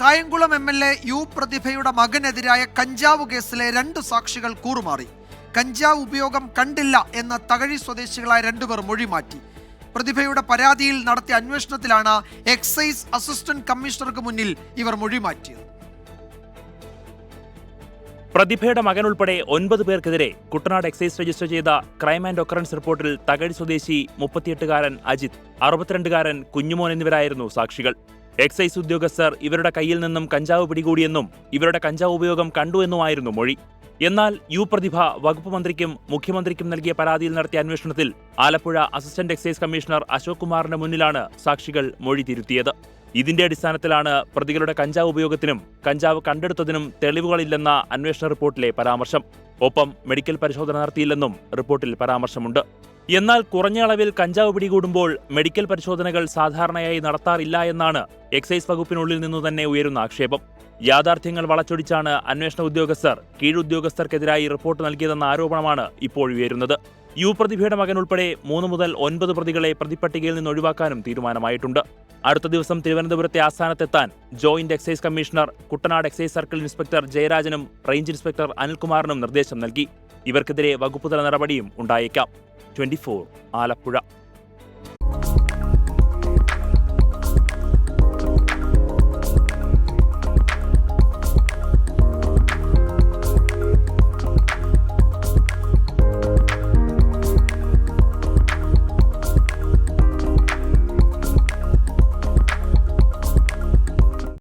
Kayamkulam MLA U പ്രതിഭയുടെ മകനെതിരായ കഞ്ചാവ് കേസിലെ 2 സാക്ഷികൾ കൂറുമാറി. കഞ്ചാവ് ഉപയോഗം കണ്ടില്ല എന്ന തകഴി സ്വദേശികളായ 2 പേർ മൊഴി മാറ്റി. പ്രതിഭയുടെ പരാതിയിൽ നടത്തിയ അന്വേഷണത്തിലാണ് എക്സൈസ് അസിസ്റ്റന്റ് കമ്മീഷണർക്ക് മുന്നിൽ ഇവർ മൊഴി മാറ്റിയത്. പ്രതിഭയുടെ മകൻ ഉൾപ്പെടെ 9 പേർക്കെതിരെ കുട്ടനാട് എക്സൈസ് രജിസ്റ്റർ ചെയ്ത ക്രൈം ആൻഡ് ഒക്കറൻസ് റിപ്പോർട്ടിൽ തകഴി സ്വദേശി 38-കാരൻ അജിത്, 62-കാരൻ കുഞ്ഞുമോൻ എന്നിവരായിരുന്നു സാക്ഷികൾ. എക്സൈസ് ഉദ്യോഗസ്ഥർ ഇവരുടെ കയ്യിൽ നിന്നും കഞ്ചാവ് പിടികൂടിയെന്നും ഇവരുടെ കഞ്ചാവ് ഉപയോഗം കണ്ടുവെന്നുമായിരുന്നു മൊഴി. എന്നാൽ യു പ്രതിഭ വകുപ്പ് മന്ത്രിക്കും മുഖ്യമന്ത്രിക്കും നൽകിയ പരാതിയിൽ നടത്തിയ അന്വേഷണത്തിൽ Alappuzha assistant excise commissioner Ashok കുമാറിന്റെ മുന്നിലാണ് സാക്ഷികൾ മൊഴി തിരുത്തിയത്. ഇതിന്റെ അടിസ്ഥാനത്തിലാണ് പ്രതികളുടെ കഞ്ചാവ് ഉപയോഗത്തിനും കഞ്ചാവ് കണ്ടെടുത്തതിനും തെളിവുകളില്ലെന്ന അന്വേഷണ റിപ്പോർട്ടിലെ പരാമർശം. ഒപ്പം മെഡിക്കൽ പരിശോധന നടത്തിയില്ലെന്നും റിപ്പോർട്ടിൽ പരാമർശമുണ്ട്. എന്നാൽ കുറഞ്ഞ അളവിൽ കഞ്ചാവ് പിടികൂടുമ്പോൾ മെഡിക്കൽ പരിശോധനകൾ സാധാരണയായി നടത്താറില്ല എന്നാണ് എക്സൈസ് വകുപ്പിനുള്ളിൽ നിന്നു തന്നെ ഉയരുന്ന ആക്ഷേപം. യാഥാർത്ഥ്യങ്ങൾ വളച്ചൊടിച്ചാണ് അന്വേഷണ ഉദ്യോഗസ്ഥർ കീഴുദ്യോഗസ്ഥർക്കെതിരായി റിപ്പോർട്ട് നൽകിയതെന്ന ആരോപണമാണ് ഇപ്പോൾ ഉയരുന്നത്. യു പ്രതിഭയുടെ മകൻ ഉൾപ്പെടെ 3 മുതൽ 9 പ്രതികളെ പ്രതിപ്പട്ടികയിൽ നിന്ന് ഒഴിവാക്കാനും തീരുമാനമായിട്ടുണ്ട്. അടുത്ത ദിവസം തിരുവനന്തപുരത്തെ ആസ്ഥാനത്തെത്താൻ joint excise commissioner Kuttanad excise circle inspector ജയരാജനും റേഞ്ച് ഇൻസ്പെക്ടർ അനിൽകുമാറിനും നിർദ്ദേശം നൽകി. ഇവർക്കെതിരെ വകുപ്പുതല നടപടിയും ഉണ്ടായേക്കാം. 24 ആലപ്പുഴ.